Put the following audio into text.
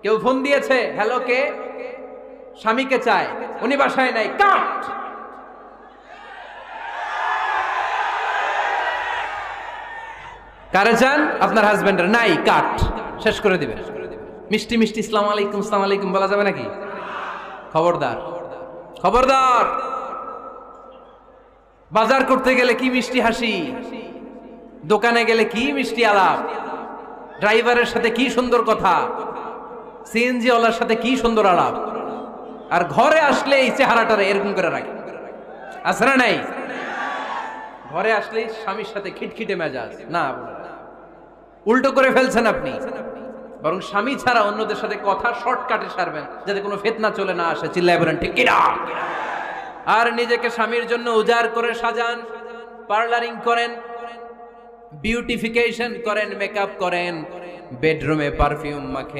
কেউ ফোন দিয়েছে, হ্যালো কে? স্বামীকে চায়, উনি বাসায় নাই, কাট। কারে চান? আপনার হাজবেন্ডের, নাই, কাট, শেষ করে দিবেন। মিষ্টি মিষ্টি আসসালামু আলাইকুম, আসসালামু আলাইকুম বলা যাবে নাকি? খবরদার, খবরদার। বাজার করতে গেলে কি মিষ্টি হাসি, দোকানে গেলে কি মিষ্টি আলাপ, ড্রাইভারের সাথে কি সুন্দর কথা, সিএনজি ওয়ালার সাথে কি সুন্দর আলাপ, আর ঘরে আসলে এই চেহারাটারে এরকম করে রাখে, আছে না নাই? ঘরে আসলেই স্বামীর সাথে খিটখিটে মেজাজ, না উল্টো করে ফেলছেন আপনি। বরং স্বামী ছাড়া অন্যদের সাথে কথা শর্টকাটে সারবেন, যাতে কোনো ফিতনা চলে না আসে। চিল্লায় বলেন ঠিক কিনা? আর নিজেকে স্বামীর জন্য উজাড় করে সাজান, পার্লারিং করেন, বিউটিফিকেশন করেন, মেকআপ করেন, বেডরুমে পারফিউম মাখেন।